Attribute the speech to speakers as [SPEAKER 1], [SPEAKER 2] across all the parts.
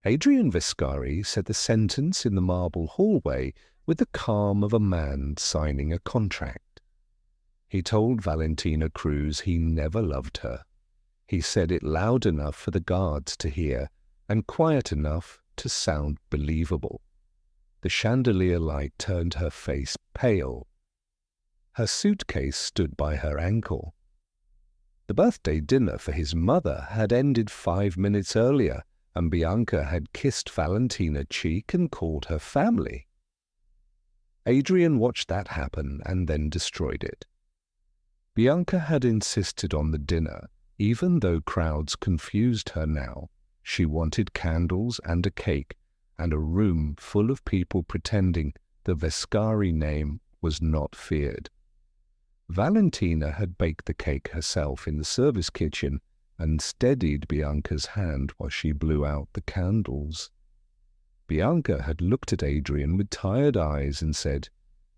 [SPEAKER 1] Adrian Vescari said the sentence in the marble hallway with the calm of a man signing a contract. He told Valentina Cruz he never loved her. He said it loud enough for the guards to hear and quiet enough to sound believable. The chandelier light turned her face pale. Her suitcase stood by her ankle. The birthday dinner for his mother had ended 5 minutes earlier, and Bianca had kissed Valentina cheek and called her family. Adrian watched that happen and then destroyed it. Bianca had insisted on the dinner, even though crowds confused her now. She wanted candles and a cake, and a room full of people pretending the Vescari name was not feared. Valentina had baked the cake herself in the service kitchen and steadied Bianca's hand while she blew out the candles. Bianca had looked at Adrian with tired eyes and said,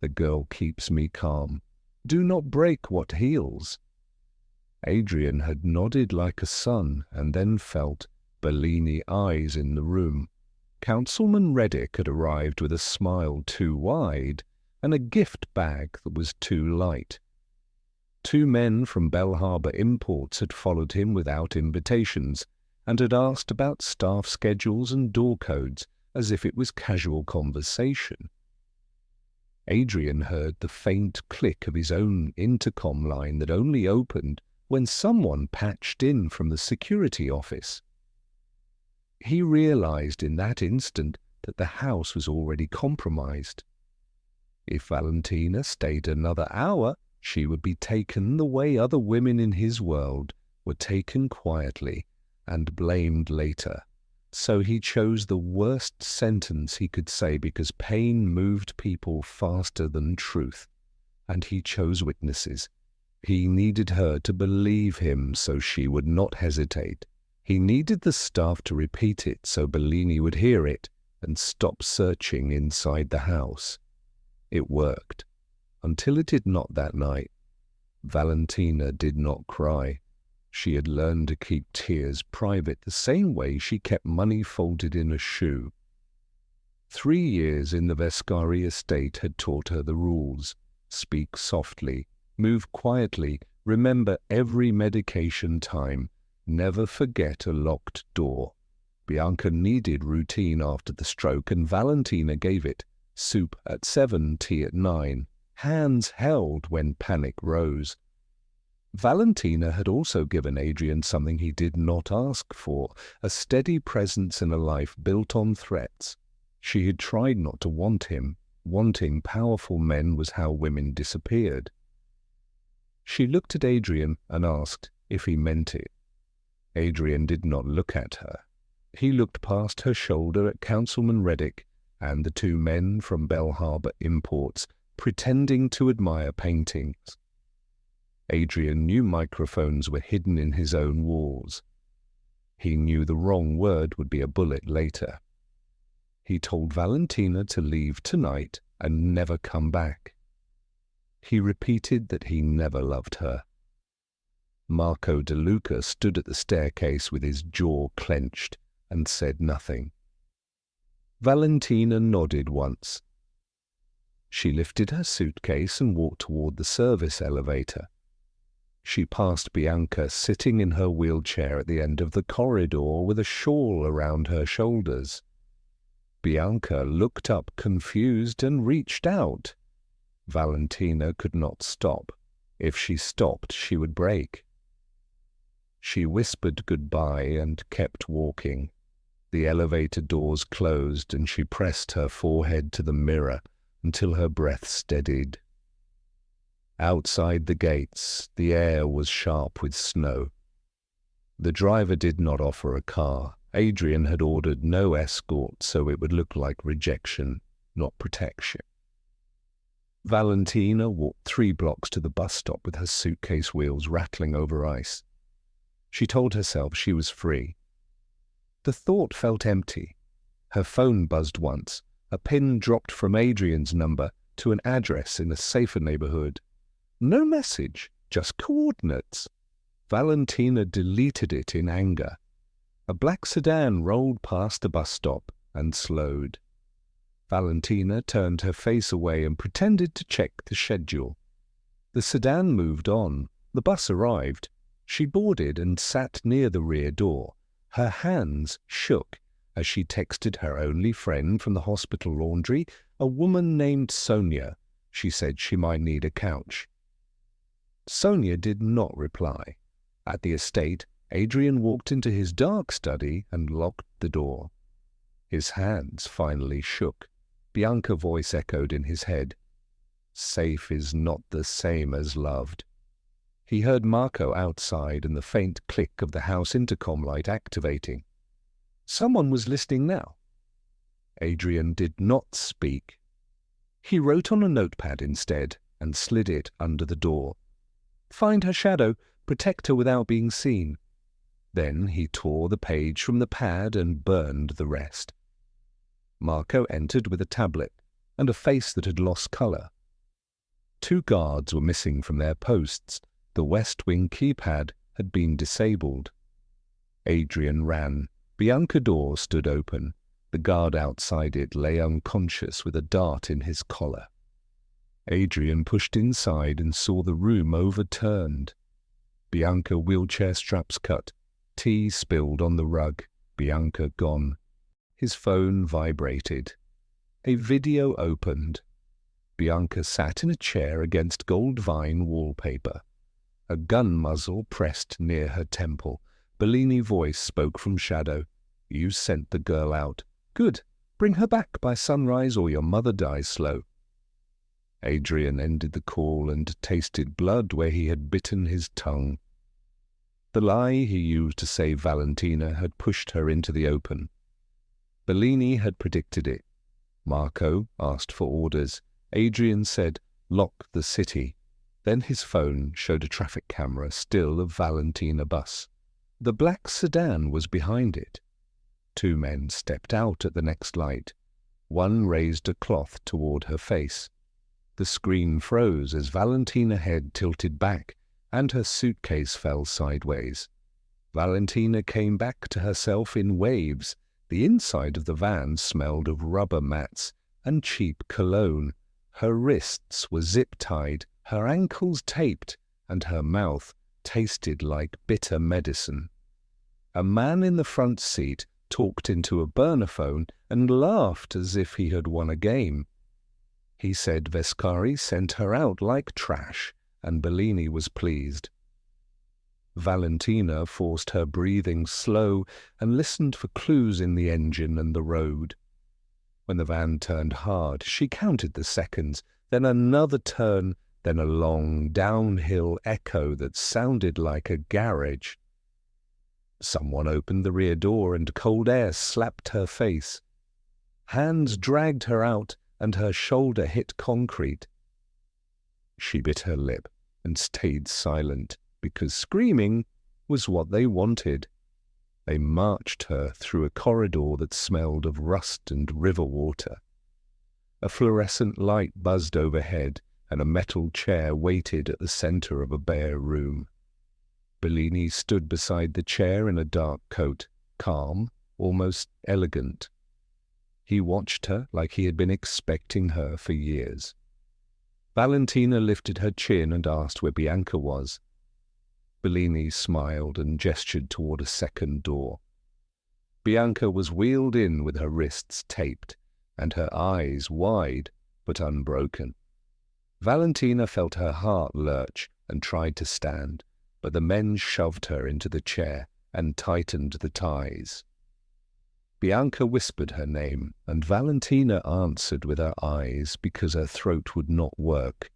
[SPEAKER 1] "The girl keeps me calm. Do not break what heals." Adrian had nodded like a son and then felt Bellini eyes in the room. Councilman Reddick had arrived with a smile too wide and a gift bag that was too light. 2 men from Bell Harbor Imports had followed him without invitations and had asked about staff schedules and door codes as if it was casual conversation. Adrian heard the faint click of his own intercom line that only opened when someone patched in from the security office. He realized in that instant that the house was already compromised. If Valentina stayed another hour, she would be taken the way other women in his world were taken quietly and blamed later. So he chose the worst sentence he could say because pain moved people faster than truth, and he chose witnesses. He needed her to believe him so she would not hesitate. He needed the staff to repeat it so Bellini would hear it and stop searching inside the house. It worked. Until it did not that night. Valentina did not cry. She had learned to keep tears private the same way she kept money folded in a shoe. 3 years in the Vescari estate had taught her the rules. Speak softly, move quietly, remember every medication time, never forget a locked door. Bianca needed routine after the stroke, and Valentina gave it. Soup at 7, tea at 9. Hands held when panic rose. Valentina had also given Adrian something he did not ask for, a steady presence in a life built on threats. She had tried not to want him. Wanting powerful men was how women disappeared. She looked at Adrian and asked if he meant it. Adrian did not look at her. He looked past her shoulder at Councilman Reddick and the 2 men from Bell Harbor Imports, pretending to admire paintings. Adrian knew microphones were hidden in his own walls. He knew the wrong word would be a bullet later. He told Valentina to leave tonight and never come back. He repeated that he never loved her. Marco De Luca stood at the staircase with his jaw clenched and said nothing. Valentina nodded once. She lifted her suitcase and walked toward the service elevator. She passed Bianca sitting in her wheelchair at the end of the corridor with a shawl around her shoulders. Bianca looked up confused and reached out. Valentina could not stop. If she stopped, she would break. She whispered goodbye and kept walking. The elevator doors closed and she pressed her forehead to the mirror until her breath steadied. Outside the gates, the air was sharp with snow. The driver did not offer a car. Adrian had ordered no escort, so it would look like rejection, not protection. Valentina walked 3 blocks to the bus stop with her suitcase wheels rattling over ice. She told herself she was free. The thought felt empty. Her phone buzzed once. A pin dropped from Adrian's number to an address in a safer neighborhood. No message, just coordinates. Valentina deleted it in anger. A black sedan rolled past a bus stop and slowed. Valentina turned her face away and pretended to check the schedule. The sedan moved on. The bus arrived. She boarded and sat near the rear door. Her hands shook as she texted her only friend from the hospital laundry, a woman named Sonia. She said she might need a couch. Sonia did not reply. At the estate, Adrian walked into his dark study and locked the door. His hands finally shook. Bianca's voice echoed in his head. Safe is not the same as loved. He heard Marco outside and the faint click of the house intercom light activating. Someone was listening now. Adrian did not speak. He wrote on a notepad instead and slid it under the door. Find her shadow, protect her without being seen. Then he tore the page from the pad and burned the rest. Marco entered with a tablet and a face that had lost colour. 2 guards were missing from their posts. The West Wing keypad had been disabled. Adrian ran. Bianca's door stood open. The guard outside it lay unconscious with a dart in his collar. Adrian pushed inside and saw the room overturned. Bianca's wheelchair straps cut. Tea spilled on the rug. Bianca gone. His phone vibrated. A video opened. Bianca sat in a chair against gold vine wallpaper. A gun muzzle pressed near her temple. Bellini's voice spoke from shadow. You sent the girl out. Good. Bring her back by sunrise or your mother dies slow. Adrian ended the call and tasted blood where he had bitten his tongue. The lie he used to save Valentina had pushed her into the open. Bellini had predicted it. Marco asked for orders. Adrian said, lock the city. Then his phone showed a traffic camera still of Valentina bus. The black sedan was behind it. 2 men stepped out at the next light. One raised a cloth toward her face. The screen froze as Valentina's head tilted back and her suitcase fell sideways. Valentina came back to herself in waves. The inside of the van smelled of rubber mats and cheap cologne. Her wrists were zip-tied, her ankles taped, and her mouth tasted like bitter medicine. A man in the front seat talked into a burner phone and laughed as if he had won a game. He said Vescari sent her out like trash, and Bellini was pleased. Valentina forced her breathing slow and listened for clues in the engine and the road. When the van turned hard, she counted the seconds, then another turn, then a long downhill echo that sounded like a garage. Someone opened the rear door and cold air slapped her face. Hands dragged her out and her shoulder hit concrete. She bit her lip and stayed silent because screaming was what they wanted. They marched her through a corridor that smelled of rust and river water. A fluorescent light buzzed overhead and a metal chair waited at the center of a bare room. Bellini stood beside the chair in a dark coat, calm, almost elegant. He watched her like he had been expecting her for years. Valentina lifted her chin and asked where Bianca was. Bellini smiled and gestured toward a second door. Bianca was wheeled in with her wrists taped and her eyes wide but unbroken. Valentina felt her heart lurch and tried to stand, but the men shoved her into the chair and tightened the ties. Bianca whispered her name, and Valentina answered with her eyes because her throat would not work.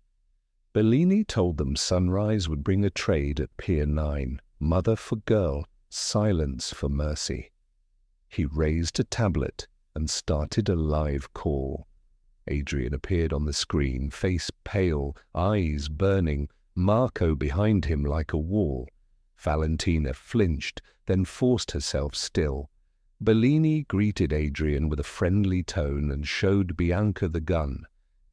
[SPEAKER 1] Bellini told them sunrise would bring a trade at Pier 9, mother for girl, silence for mercy. He raised a tablet and started a live call. Adrian appeared on the screen, face pale, eyes burning, Marco behind him like a wall. Valentina flinched, then forced herself still. Bellini greeted Adrian with a friendly tone and showed Bianca the gun.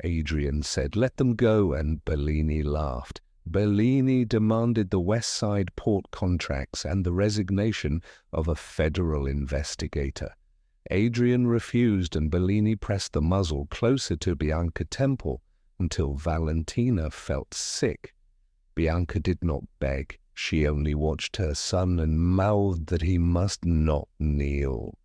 [SPEAKER 1] Adrian said, "Let them go," and Bellini laughed. Bellini demanded the West Side port contracts and the resignation of a federal investigator. Adrian refused, and Bellini pressed the muzzle closer to Bianca's temple until Valentina felt sick. Bianca did not beg. She only watched her son and mouthed that he must not kneel.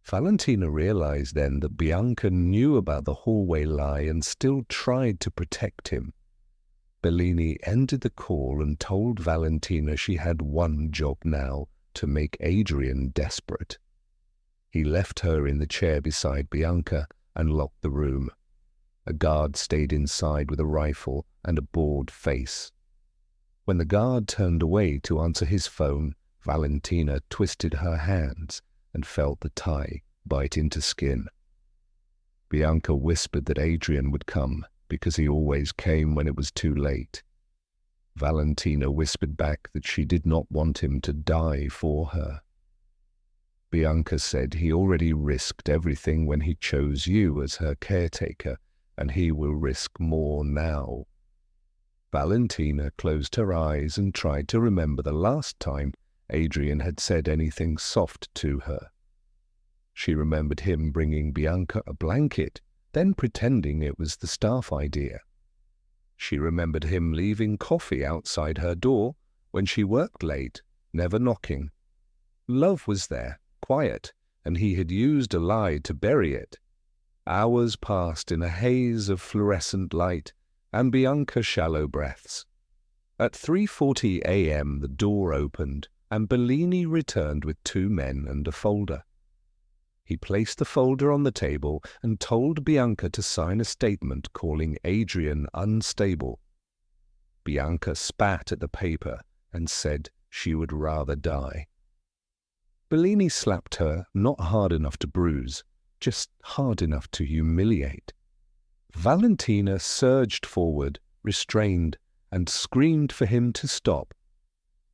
[SPEAKER 1] Valentina realized then that Bianca knew about the hallway lie and still tried to protect him. Bellini ended the call and told Valentina she had one job now: to make Adrian desperate. He left her in the chair beside Bianca and locked the room. A guard stayed inside with a rifle and a bored face. When the guard turned away to answer his phone, Valentina twisted her hands and felt the tie bite into skin. Bianca whispered that Adrian would come, because he always came when it was too late. Valentina whispered back that she did not want him to die for her. Bianca said he already risked everything when he chose you as her caretaker, and he will risk more now. Valentina closed her eyes and tried to remember the last time Adrian had said anything soft to her. She remembered him bringing Bianca a blanket, then pretending it was the staff idea. She remembered him leaving coffee outside her door when she worked late, never knocking. Love was there, quiet, and he had used a lie to bury it. Hours passed in a haze of fluorescent light, and Bianca's shallow breaths. At 3:40 a.m. the door opened, and Bellini returned with 2 men and a folder. He placed the folder on the table and told Bianca to sign a statement calling Adrian unstable. Bianca spat at the paper and said she would rather die. Bellini slapped her, not hard enough to bruise, just hard enough to humiliate. Valentina surged forward, restrained, and screamed for him to stop.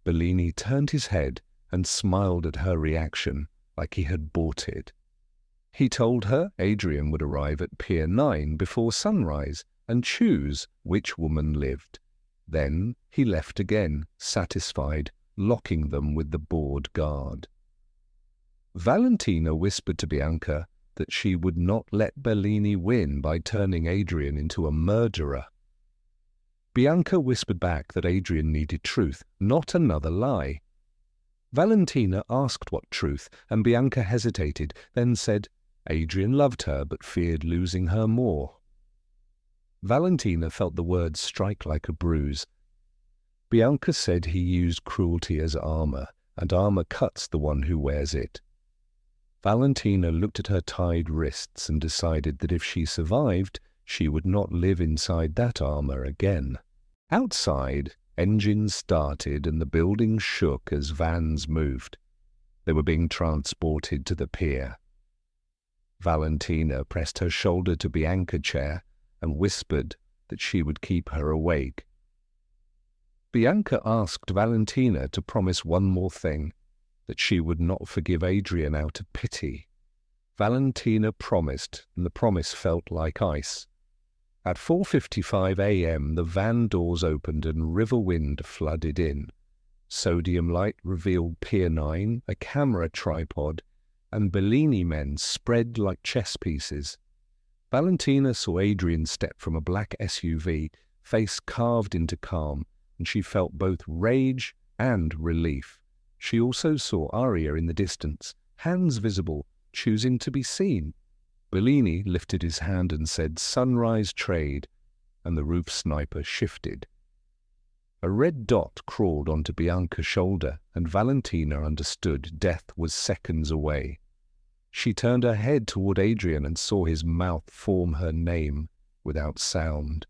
[SPEAKER 1] Bellini turned his head and smiled at her reaction like he had bought it. He told her Adrian would arrive at Pier 9 before sunrise and choose which woman lived. Then he left again, satisfied, locking them with the bored guard. Valentina whispered to Bianca that she would not let Bellini win by turning Adrian into a murderer. Bianca whispered back that Adrian needed truth, not another lie. Valentina asked what truth, and Bianca hesitated, then said Adrian loved her but feared losing her more. Valentina felt the words strike like a bruise. Bianca said he used cruelty as armor, and armor cuts the one who wears it. Valentina looked at her tied wrists and decided that if she survived, she would not live inside that armor again. Outside, engines started and the building shook as vans moved. They were being transported to the pier. Valentina pressed her shoulder to Bianca's chair and whispered that she would keep her awake. Bianca asked Valentina to promise one more thing, that she would not forgive Adrian out of pity. Valentina promised, and the promise felt like ice. At 4:55 a.m. the van doors opened and river wind flooded in. Sodium light revealed Pier 9, a camera tripod, and Bellini men spread like chess pieces. Valentina saw Adrian step from a black SUV, face carved into calm, and she felt both rage and relief. She also saw Aria in the distance, hands visible, choosing to be seen. Bellini lifted his hand and said, "Sunrise trade," and the roof sniper shifted. A red dot crawled onto Bianca's shoulder, and Valentina understood death was seconds away. She turned her head toward Adrian and saw his mouth form her name without sound.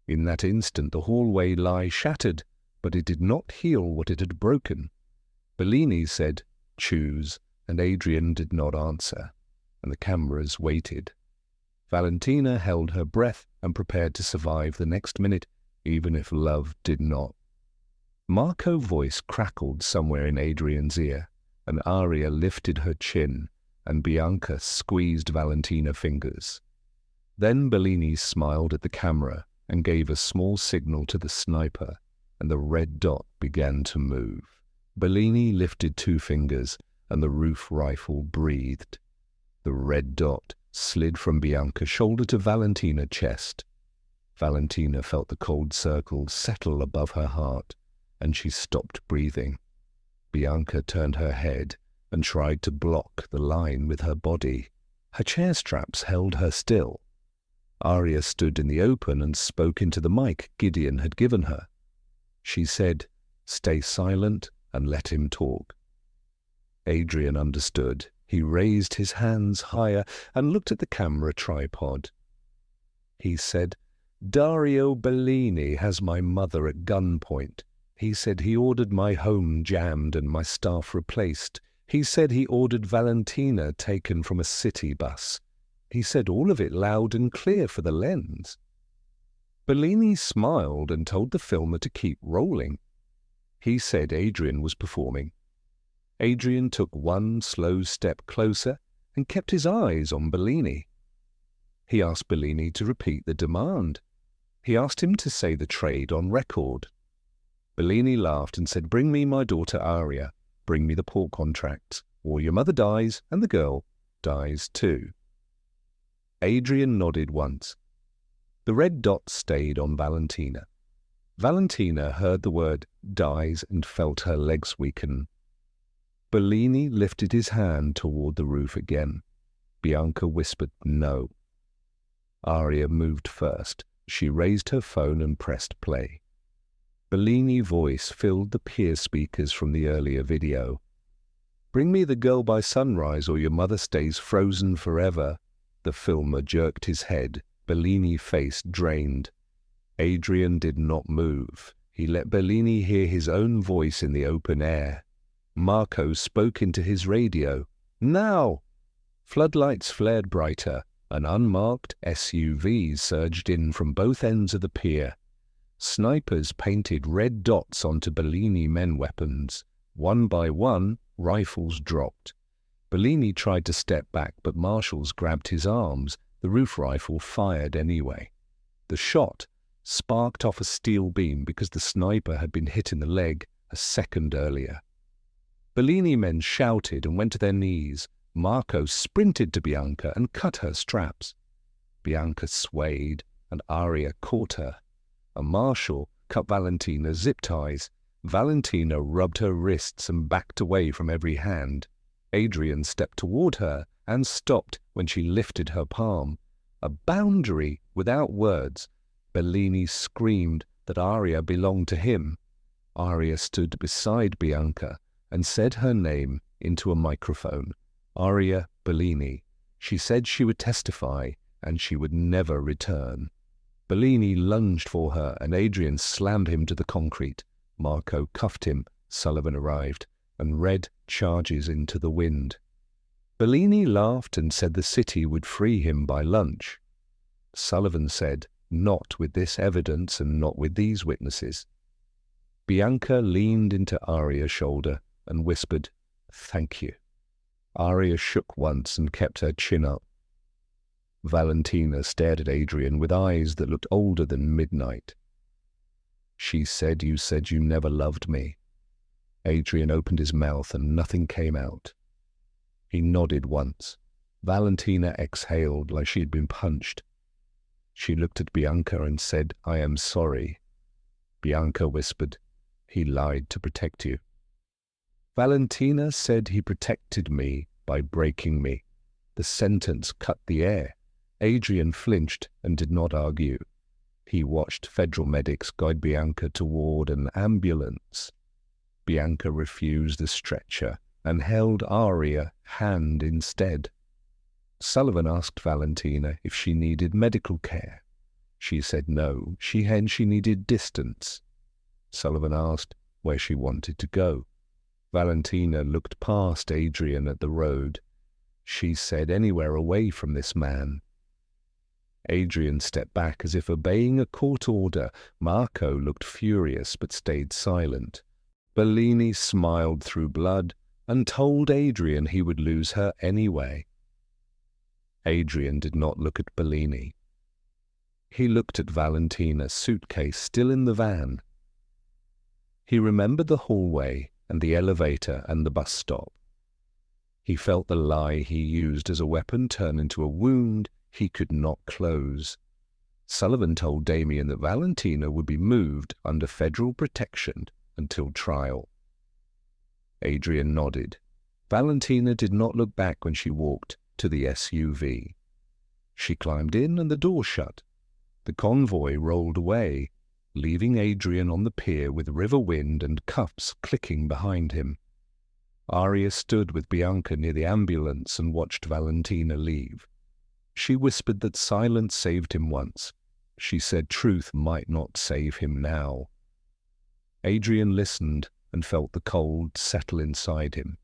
[SPEAKER 1] In that instant the hallway lie shattered, but it did not heal what it had broken. Bellini said, "Choose," and Adrian did not answer, and the cameras waited. Valentina held her breath and prepared to survive the next minute, even if love did not. Marco's voice crackled somewhere in Adrian's ear, and Aria lifted her chin, and Bianca squeezed Valentina's fingers. Then Bellini smiled at the camera, and gave a small signal to the sniper, and the red dot began to move. Bellini lifted 2 fingers, and the roof rifle breathed. The red dot slid from Bianca's shoulder to Valentina's chest. Valentina felt the cold circle settle above her heart, and she stopped breathing. Bianca turned her head and tried to block the line with her body. Her chair straps held her still. Aria stood in the open and spoke into the mic Gideon had given her. She said, "Stay silent and let him talk." Adrian understood. He raised his hands higher and looked at the camera tripod. He said, "Dario Bellini has my mother at gunpoint. He said he ordered my home jammed and my staff replaced. He said he ordered Valentina taken from a city bus. He said all of it loud and clear for the lens." Bellini smiled and told the filmer to keep rolling. He said Adrian was performing. Adrian took 1 slow step closer and kept his eyes on Bellini. He asked Bellini to repeat the demand. He asked him to say the trade on record. Bellini laughed and said, "Bring me my daughter Aria. Bring me the port contracts, or your mother dies and the girl dies too." Adrian nodded once. The red dot stayed on Valentina. Valentina heard the word dies and felt her legs weaken. Bellini lifted his hand toward the roof again. Bianca whispered no. Aria moved first. She raised her phone and pressed play. Bellini's voice filled the pier speakers from the earlier video. "Bring me the girl by sunrise or your mother stays frozen forever." The filmer jerked his head. Bellini's face drained. Adrian did not move. He let Bellini hear his own voice in the open air. Marco spoke into his radio. "Now!" Floodlights flared brighter. An unmarked SUV surged in from both ends of the pier. Snipers painted red dots onto Bellini men weapons. One by one, rifles dropped. Bellini tried to step back, but marshals grabbed his arms. The roof rifle fired anyway. The shot sparked off a steel beam because the sniper had been hit in the leg a second earlier. Bellini men shouted and went to their knees. Marco sprinted to Bianca and cut her straps. Bianca swayed, and Aria caught her. A marshal cut Valentina's zip ties. Valentina rubbed her wrists and backed away from every hand. Adrian stepped toward her and stopped when she lifted her palm. A boundary without words. Bellini screamed that Aria belonged to him. Aria stood beside Bianca and said her name into a microphone. Aria Bellini. She said she would testify and she would never return. Bellini lunged for her and Adrian slammed him to the concrete. Marco cuffed him. Sullivan arrived and read charges into the wind. Bellini laughed and said the city would free him by lunch. Sullivan said, "Not with this evidence and not with these witnesses." Bianca leaned into Aria's shoulder and whispered, "Thank you." Aria shook once and kept her chin up. Valentina stared at Adrian with eyes that looked older than midnight. "She said you never loved me." Adrian opened his mouth and nothing came out. He nodded once. Valentina exhaled like she had been punched. She looked at Bianca and said, "I am sorry." Bianca whispered, "He lied to protect you." Valentina said he protected me by breaking me. The sentence cut the air. Adrian flinched and did not argue. He watched federal medics guide Bianca toward an ambulance. Bianca refused the stretcher and held Aria's hand instead. Sullivan asked Valentina if she needed medical care. She said no, she needed distance. Sullivan asked where she wanted to go. Valentina looked past Adrian at the road. She said anywhere away from this man. Adrian stepped back as if obeying a court order. Marco looked furious but stayed silent. Bellini smiled through blood and told Adrian he would lose her anyway. Adrian did not look at Bellini. He looked at Valentina's suitcase still in the van. He remembered the hallway and the elevator and the bus stop. He felt the lie he used as a weapon turn into a wound he could not close. Sullivan told Damien that Valentina would be moved under federal protection until trial. Adrian nodded. Valentina did not look back when she walked to the SUV. She climbed in and the door shut. The convoy rolled away, leaving Adrian on the pier with river wind and cuffs clicking behind him. Aria stood with Bianca near the ambulance and watched Valentina leave. She whispered that silence saved him once. She said truth might not save him now. Adrian listened and felt the cold settle inside him.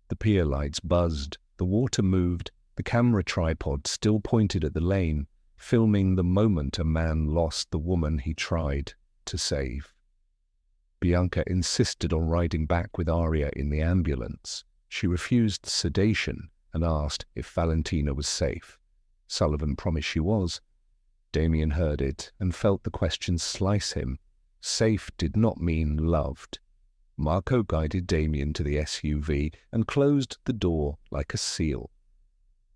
[SPEAKER 1] The pier lights buzzed, the water moved, the camera tripod still pointed at the lane, filming the moment a man lost the woman he tried to save. Bianca insisted on riding back with Aria in the ambulance. She refused sedation and asked if Valentina was safe. Sullivan promised she was. Damien heard it and felt the question slice him. Safe did not mean loved. Marco guided Damien to the SUV and closed the door like a seal.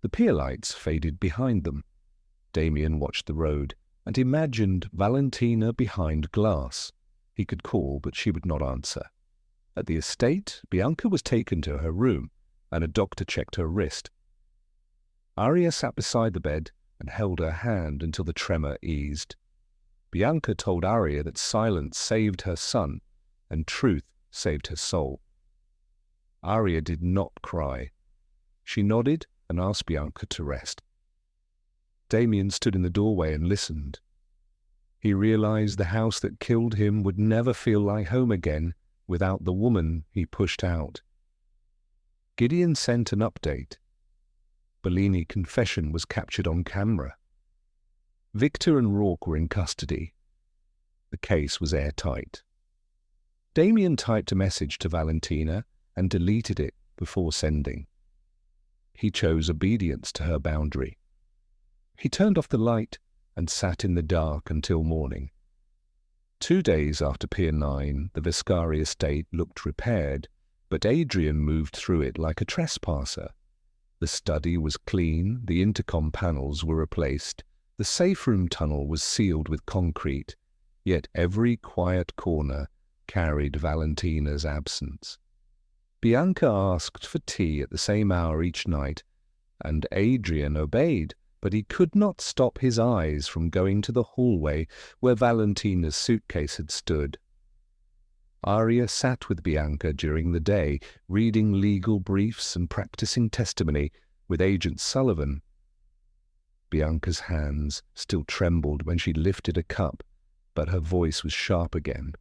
[SPEAKER 1] The pier lights faded behind them. Damien watched the road and imagined Valentina behind glass. He could call, but she would not answer. At the estate, Bianca was taken to her room, and a doctor checked her wrist. Aria sat beside the bed and held her hand until the tremor eased. Bianca told Aria that silence saved her son, and truth saved her soul. Aria did not cry. She nodded and asked Bianca to rest. Damien stood in the doorway and listened. He realized the house that killed him would never feel like home again without the woman he pushed out. Gideon sent an update. Bellini confession was captured on camera. Victor and Rourke were in custody. The case was airtight. Damien typed a message to Valentina and deleted it before sending. He chose obedience to her boundary. He turned off the light and sat in the dark until morning. 2 days after Pier 9, the Vescari estate looked repaired, but Adrian moved through it like a trespasser. The study was clean, the intercom panels were replaced, the safe room tunnel was sealed with concrete, yet every quiet corner carried Valentina's absence. Bianca asked for tea at the same hour each night, and Adrian obeyed, but he could not stop his eyes from going to the hallway where Valentina's suitcase had stood. Aria sat with Bianca during the day, reading legal briefs and practicing testimony with Agent Sullivan. Bianca's hands still trembled when she lifted a cup, but her voice was sharp again.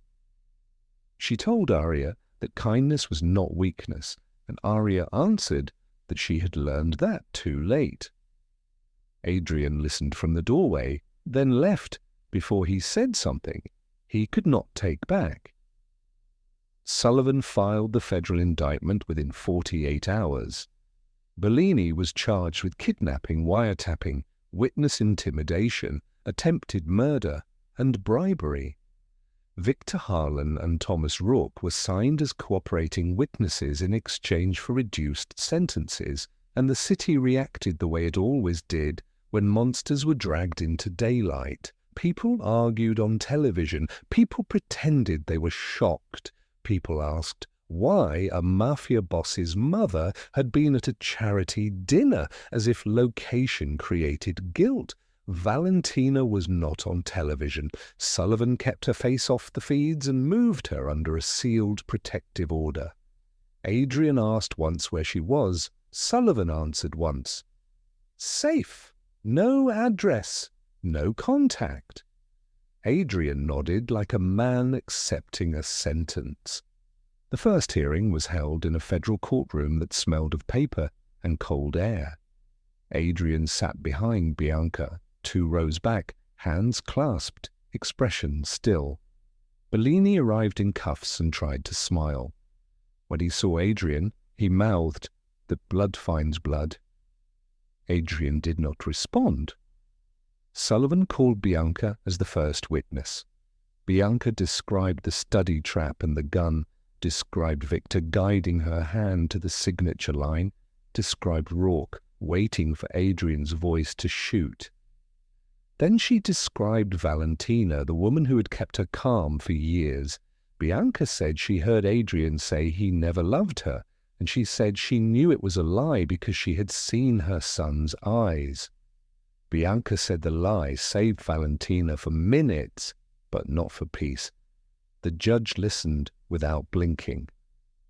[SPEAKER 1] She told Aria that kindness was not weakness, and Aria answered that she had learned that too late. Adrian listened from the doorway, then left before he said something he could not take back. Sullivan filed the federal indictment within 48 hours. Bellini was charged with kidnapping, wiretapping, witness intimidation, attempted murder, and bribery. Victor Harlan and Thomas Rourke were signed as cooperating witnesses in exchange for reduced sentences, and the city reacted the way it always did when monsters were dragged into daylight. People argued on television. People pretended they were shocked. People asked why a mafia boss's mother had been at a charity dinner, as if location created guilt. Valentina was not on television. Sullivan kept her face off the feeds and moved her under a sealed protective order. Adrian asked once where she was. Sullivan answered once. Safe. No address. No contact. Adrian nodded like a man accepting a sentence. The first hearing was held in a federal courtroom that smelled of paper and cold air. Adrian sat behind Bianca, 2 rows back, hands clasped, expression still. Bellini arrived in cuffs and tried to smile. When he saw Adrian, he mouthed that blood finds blood. Adrian did not respond. Sullivan called Bianca as the first witness. Bianca described the study trap and the gun, described Victor guiding her hand to the signature line, described Rourke waiting for Adrian's voice to shoot. Then she described Valentina, the woman who had kept her calm for years. Bianca said she heard Adrian say he never loved her, and she said she knew it was a lie because she had seen her son's eyes. Bianca said the lie saved Valentina for minutes, but not for peace. The judge listened without blinking.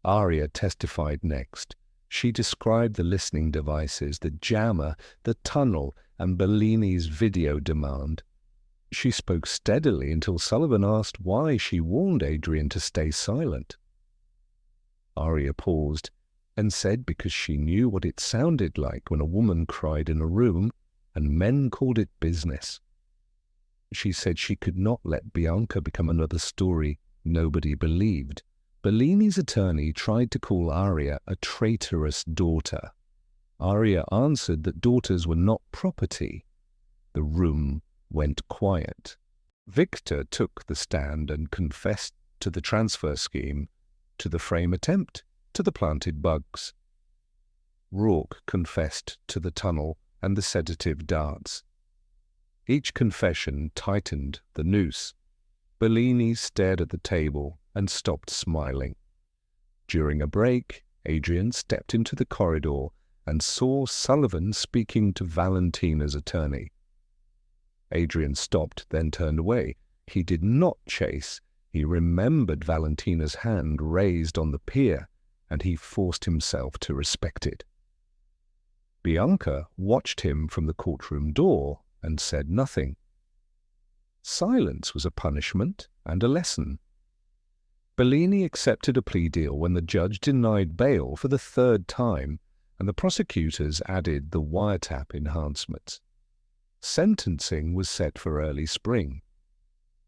[SPEAKER 1] Aria testified next. She described the listening devices, the jammer, the tunnel, and Bellini's video demand. She spoke steadily until Sullivan asked why she warned Adrian to stay silent. Aria paused and said because she knew what it sounded like when a woman cried in a room and men called it business. She said she could not let Bianca become another story nobody believed. Bellini's attorney tried to call Aria a traitorous daughter. Aria answered that daughters were not property. The room went quiet. Victor took the stand and confessed to the transfer scheme, to the frame attempt, to the planted bugs. Rourke confessed to the tunnel and the sedative darts. Each confession tightened the noose. Bellini stared at the table and stopped smiling. During a break, Adrian stepped into the corridor and saw Sullivan speaking to Valentina's attorney. Adrian stopped, then turned away. He did not chase. He remembered Valentina's hand raised on the pier, and he forced himself to respect it. Bianca watched him from the courtroom door and said nothing. Silence was a punishment and a lesson. Bellini accepted a plea deal when the judge denied bail for the third time, and the prosecutors added the wiretap enhancements. Sentencing was set for early spring.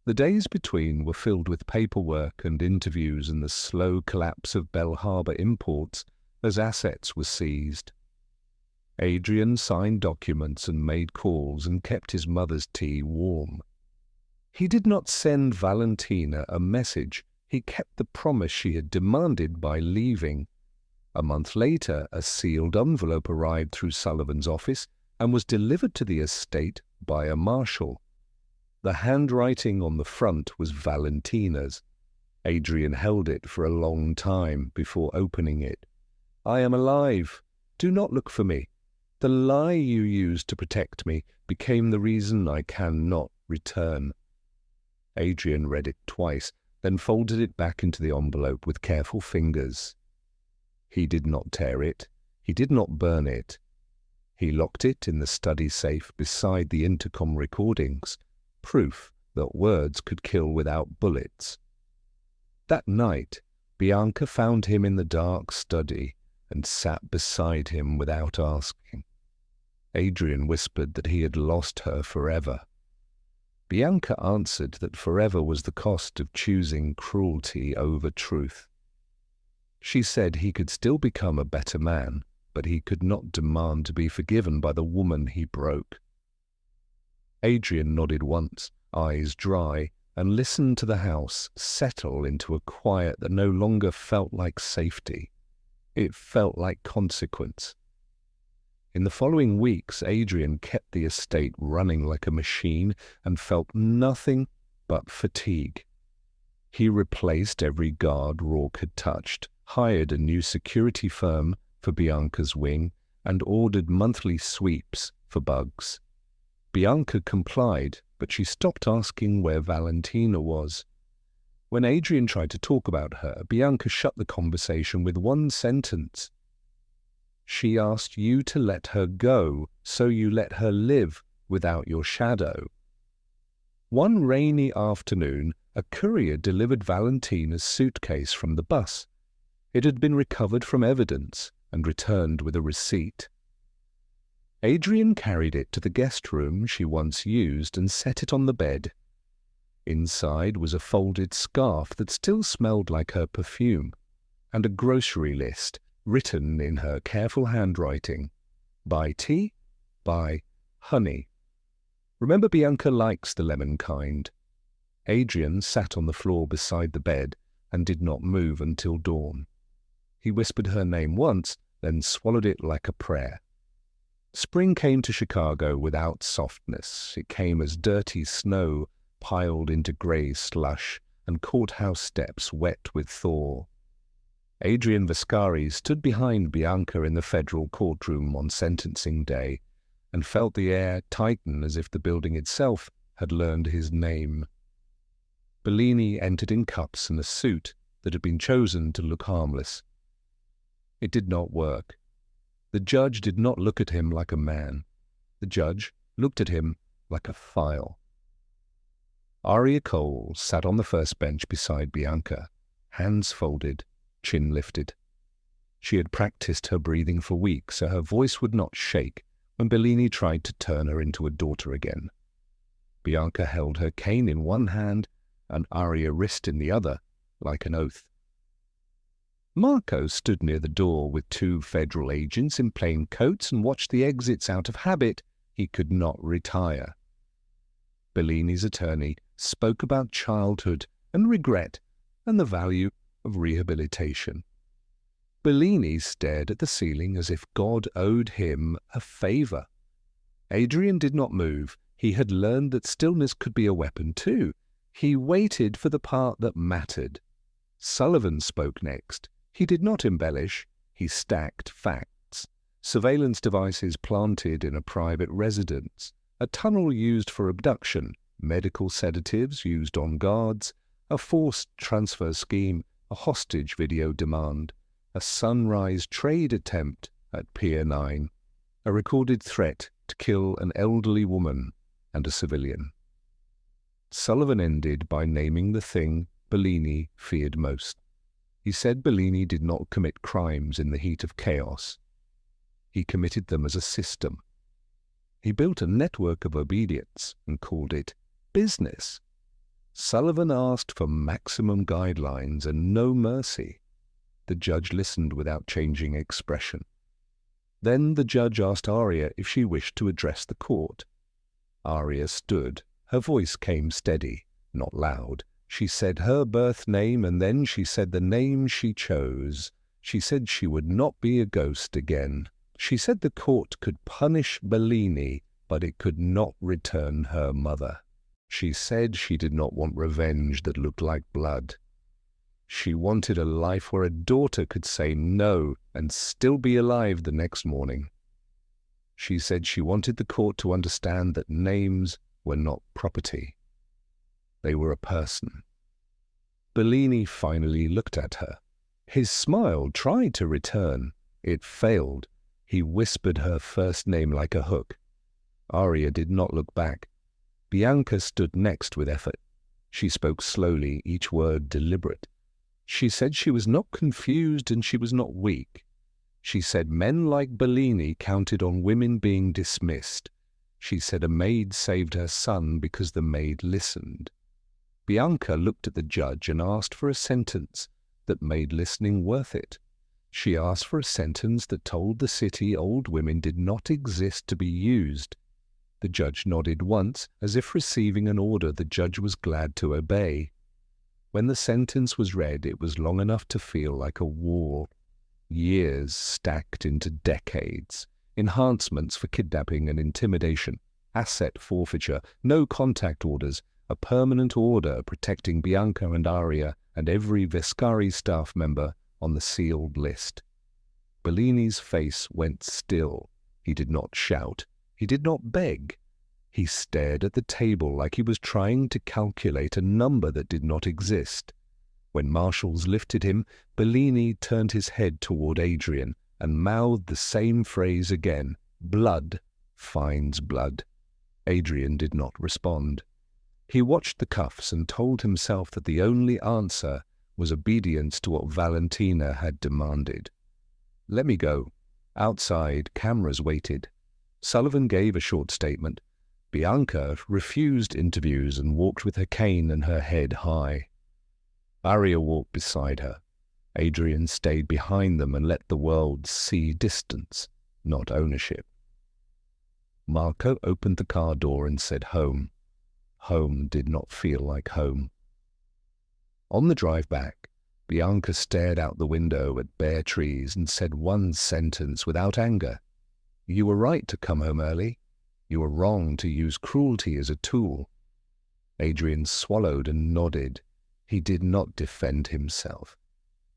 [SPEAKER 1] The days between were filled with paperwork and interviews and the slow collapse of Bell Harbor imports as assets were seized. Adrian signed documents and made calls and kept his mother's tea warm. He did not send Valentina a message. He kept the promise she had demanded by leaving. A month later, a sealed envelope arrived through Sullivan's office and was delivered to the estate by a marshal. The handwriting on the front was Valentina's. Adrian held it for a long time before opening it. "I am alive. Do not look for me. The lie you used to protect me became the reason I cannot return." Adrian read it twice, then folded it back into the envelope with careful fingers. He did not tear it. He did not burn it. He locked it in the study safe beside the intercom recordings, proof that words could kill without bullets. That night, Bianca found him in the dark study and sat beside him without asking. Adrian whispered that he had lost her forever. Bianca answered that forever was the cost of choosing cruelty over truth. She said he could still become a better man, but he could not demand to be forgiven by the woman he broke. Adrian nodded once, eyes dry, and listened to the house settle into a quiet that no longer felt like safety. It felt like consequence. In the following weeks, Adrian kept the estate running like a machine and felt nothing but fatigue. He replaced every guard Rourke had touched, hired a new security firm for Bianca's wing, and ordered monthly sweeps for bugs. Bianca complied, but she stopped asking where Valentina was. When Adrian tried to talk about her, Bianca shut the conversation with one sentence. "She asked you to let her go, so you let her live without your shadow." One rainy afternoon, a courier delivered Valentina's suitcase from the bus. It had been recovered from evidence and returned with a receipt. Adrian carried it to the guest room she once used and set it on the bed. Inside was a folded scarf that still smelled like her perfume, and a grocery list written in her careful handwriting. "Buy tea, buy honey." Remember, Bianca likes the lemon kind. Adrian sat on the floor beside the bed and did not move until dawn. He whispered her name once, then swallowed it like a prayer. Spring came to Chicago without softness. It came as dirty snow piled into grey slush and courthouse steps wet with thaw. Adrian Vescari stood behind Bianca in the federal courtroom on sentencing day and felt the air tighten as if the building itself had learned his name. Bellini entered in cups and a suit that had been chosen to look harmless. It did not work. The judge did not look at him like a man. The judge looked at him like a file. Aria Cole sat on the first bench beside Bianca, hands folded, chin lifted. She had practiced her breathing for weeks, so her voice would not shake when Bellini tried to turn her into a daughter again. Bianca held her cane in one hand and Aria's wrist in the other, like an oath. Marco stood near the door with two federal agents in plain coats and watched the exits out of habit. He could not retire. Bellini's attorney spoke about childhood and regret and the value of rehabilitation. Bellini stared at the ceiling as if God owed him a favor. Adrian did not move. He had learned that stillness could be a weapon too. He waited for the part that mattered. Sullivan spoke next. He did not embellish. He stacked facts. Surveillance devices planted in a private residence, a tunnel used for abduction, medical sedatives used on guards, a forced transfer scheme, a hostage video demand, a sunrise trade attempt at Pier 9, a recorded threat to kill an elderly woman and a civilian. Sullivan ended by naming the thing Bellini feared most. He said Bellini did not commit crimes in the heat of chaos. He committed them as a system. He built a network of obedience and called it business. Sullivan asked for maximum guidelines and no mercy. The judge listened without changing expression. Then the judge asked Aria if she wished to address the court. Aria stood. Her voice came steady, not loud. She said her birth name, and then she said the name she chose. She said she would not be a ghost again. She said the court could punish Bellini, but it could not return her mother. She said she did not want revenge that looked like blood. She wanted a life where a daughter could say no and still be alive the next morning. She said she wanted the court to understand that names were not property. They were a person. Bellini finally looked at her. His smile tried to return. It failed. He whispered her first name like a hook. Aria did not look back. Bianca stood next with effort. She spoke slowly, each word deliberate. She said she was not confused and she was not weak. She said men like Bellini counted on women being dismissed. She said a maid saved her son because the maid listened. Bianca looked at the judge and asked for a sentence that made listening worth it. She asked for a sentence that told the city old women did not exist to be used. The judge nodded once, as if receiving an order the judge was glad to obey. When the sentence was read, it was long enough to feel like a war. Years stacked into decades. Enhancements for kidnapping and intimidation, asset forfeiture, no contact orders, a permanent order protecting Bianca and Aria and every Vescari staff member on the sealed list. Bellini's face went still. He did not shout. He did not beg. He stared at the table like he was trying to calculate a number that did not exist. When marshals lifted him, Bellini turned his head toward Adrian and mouthed the same phrase again. Blood finds blood. Adrian did not respond. He watched the cuffs and told himself that the only answer was obedience to what Valentina had demanded. "Let me go." Outside, cameras waited. Sullivan gave a short statement. Bianca refused interviews and walked with her cane and her head high. Aria walked beside her. Adrian stayed behind them and let the world see distance, not ownership. Marco opened the car door and said home. Home did not feel like home. On the drive back, Bianca stared out the window at bare trees and said one sentence without anger. You were right to come home early. You were wrong to use cruelty as a tool. Adrian swallowed and nodded. He did not defend himself.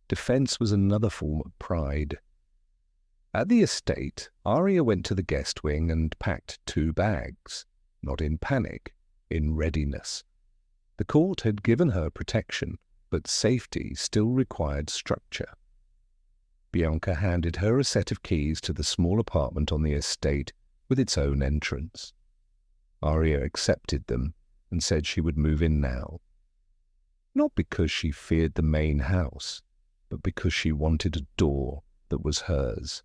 [SPEAKER 1] Defense was another form of pride. At the estate, Aria went to the guest wing and packed 2 bags, not in panic, in readiness. The court had given her protection, but safety still required structure. Bianca handed her a set of keys to the small apartment on the estate with its own entrance. Aria accepted them and said she would move in now. Not because she feared the main house, but because she wanted a door that was hers.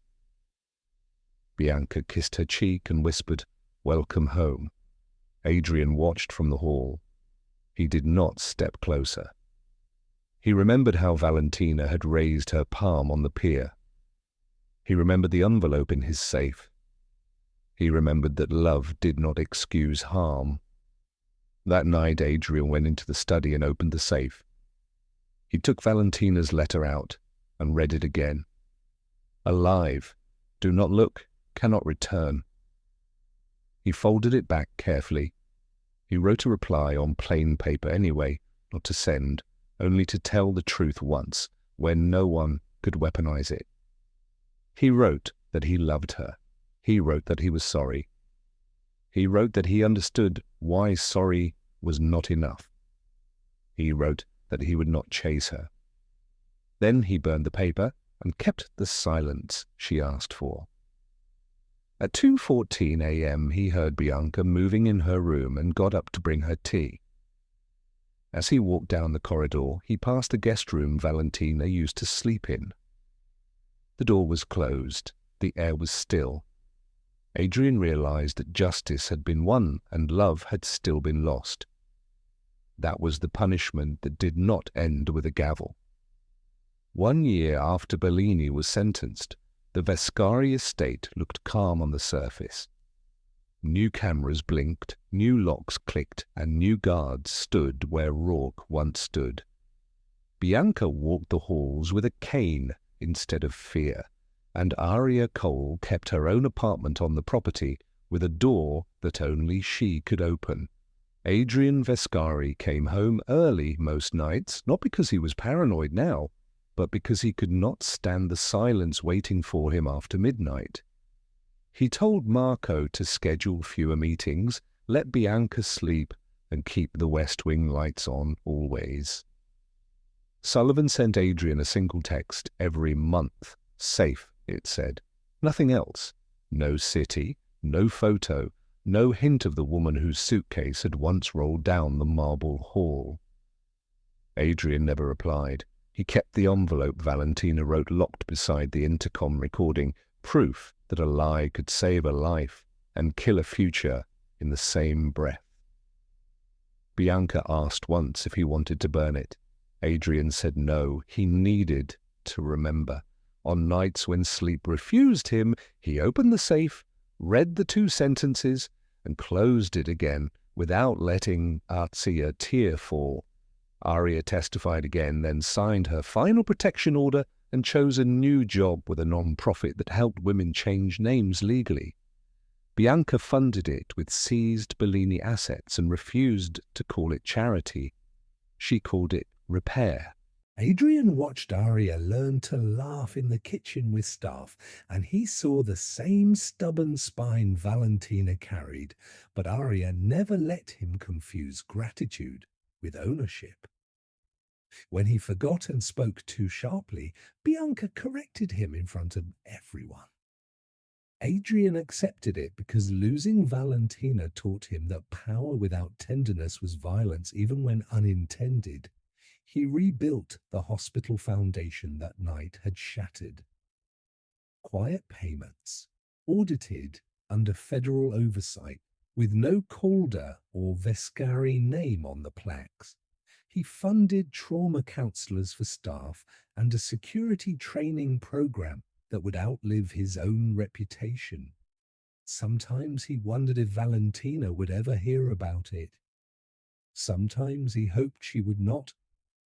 [SPEAKER 1] Bianca kissed her cheek and whispered, "Welcome home." Adrian watched from the hall. He did not step closer. He remembered how Valentina had raised her palm on the pier. He remembered the envelope in his safe. He remembered that love did not excuse harm. That night, Adrian went into the study and opened the safe. He took Valentina's letter out and read it again. Alive, do not look, cannot return. He folded it back carefully. He wrote a reply on plain paper anyway, not to send, only to tell the truth once, when no one could weaponize it. He wrote that he loved her. He wrote that he was sorry. He wrote that he understood why sorry was not enough. He wrote that he would not chase her. Then he burned the paper and kept the silence she asked for. At 2:14 a.m. he heard Bianca moving in her room and got up to bring her tea. As he walked down the corridor, he passed the guest room Valentina used to sleep in. The door was closed. The air was still. Adrian realized that justice had been won and love had still been lost. That was the punishment that did not end with a gavel. 1 year after Bellini was sentenced, the Vescari estate looked calm on the surface. New cameras blinked, new locks clicked, and new guards stood where Rourke once stood. Bianca walked the halls with a cane instead of fear, and Aria Cole kept her own apartment on the property with a door that only she could open. Adrian Vescari came home early most nights, not because he was paranoid now, but because he could not stand the silence waiting for him after midnight. He told Marco to schedule fewer meetings, let Bianca sleep, and keep the West Wing lights on always. Sullivan sent Adrian a single text every month. Safe, it said. Nothing else. No city, no photo, no hint of the woman whose suitcase had once rolled down the marble hall. Adrian never replied. He kept the envelope Valentina wrote locked beside the intercom recording, proof that a lie could save a life and kill a future in the same breath. Bianca asked once if he wanted to burn it. Adrian said no, he needed to remember. On nights when sleep refused him, he opened the safe, read the 2 sentences, and closed it again without letting Artsy a tear fall. Aria testified again, then signed her final protection order and chose a new job with a non-profit that helped women change names legally. Bianca funded it with seized Bellini assets and refused to call it charity. She called it repair.
[SPEAKER 2] Adrian watched Aria learn to laugh in the kitchen with staff, and he saw the same stubborn spine Valentina carried, but Aria never let him confuse gratitude with ownership. When he forgot and spoke too sharply, Bianca corrected him in front of everyone. Adrian accepted it because losing Valentina taught him that power without tenderness was violence, even when unintended. He rebuilt the hospital foundation that night had shattered. Quiet payments, audited under federal oversight, with no Calder or Vescari name on the plaques. He funded trauma counselors for staff and a security training program that would outlive his own reputation. Sometimes he wondered if Valentina would ever hear about it. Sometimes he hoped she would not,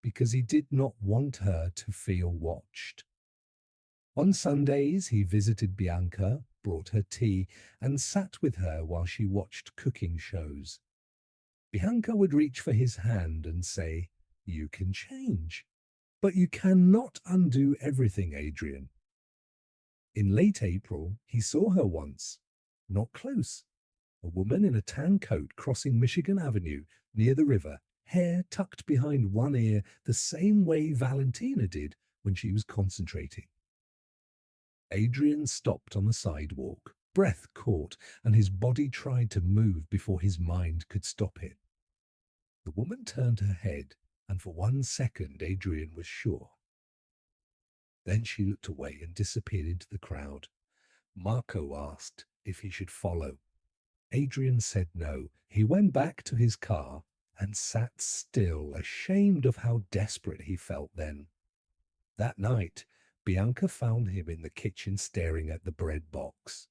[SPEAKER 2] because he did not want her to feel watched. On Sundays, he visited Bianca, brought her tea, and sat with her while she watched cooking shows. Bianca would reach for his hand and say, "You can change, but you cannot undo everything, Adrian." In late April, he saw her once, not close, a woman in a tan coat crossing Michigan Avenue near the river, hair tucked behind one ear the same way Valentina did when she was concentrating. Adrian stopped on the sidewalk, breath caught, and his body tried to move before his mind could stop it. The woman turned her head, and for 1 second Adrian was sure. Then she looked away and disappeared into the crowd. Marco asked if he should follow. Adrian said no. He went back to his car and sat still, ashamed of how desperate he felt then. That night, Bianca found him in the kitchen staring at the bread box.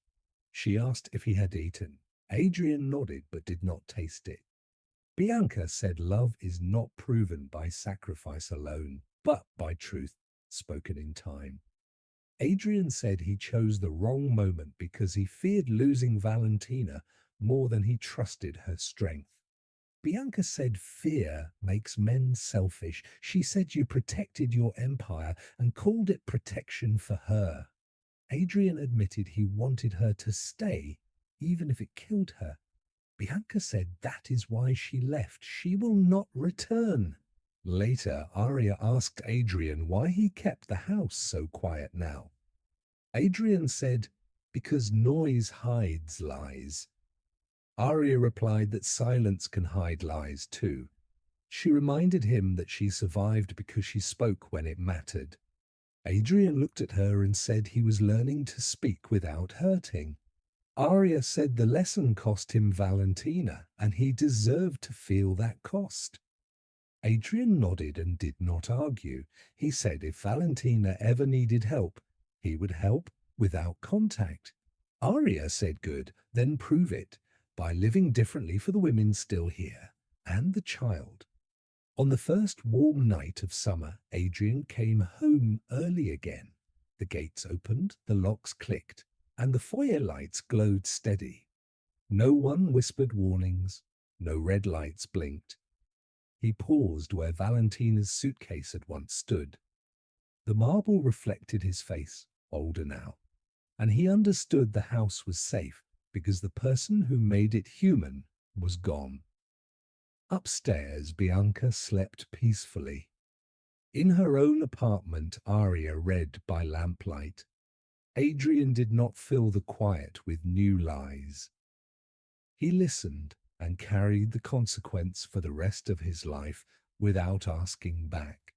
[SPEAKER 2] She asked if he had eaten. Adrian nodded but did not taste it. Bianca said love is not proven by sacrifice alone, but by truth spoken in time. Adrian said he chose the wrong moment because he feared losing Valentina more than he trusted her strength. Bianca said fear makes men selfish. She said you protected your empire and called it protection for her. Adrian admitted he wanted her to stay, even if it killed her. Bianca said that is why she left. She will not return. Later, Arya asked Adrian why he kept the house so quiet now. Adrian said, because noise hides lies. Arya replied that silence can hide lies too. She reminded him that she survived because she spoke when it mattered. Adrian looked at her and said he was learning to speak without hurting. Arya said the lesson cost him Valentina, and he deserved to feel that cost. Adrian nodded and did not argue. He said if Valentina ever needed help, he would help without contact. Arya said good, then prove it, by living differently for the women still here, and the child. On the first warm night of summer, Adrian came home early again. The gates opened, the locks clicked, and the foyer lights glowed steady. No one whispered warnings, no red lights blinked. He paused where Valentina's suitcase had once stood. The marble reflected his face, older now, and he understood the house was safe because the person who made it human was gone. Upstairs, Bianca slept peacefully. In her own apartment, Arya read by lamplight. Adrian did not fill the quiet with new lies. He listened and carried the consequence for the rest of his life without asking back.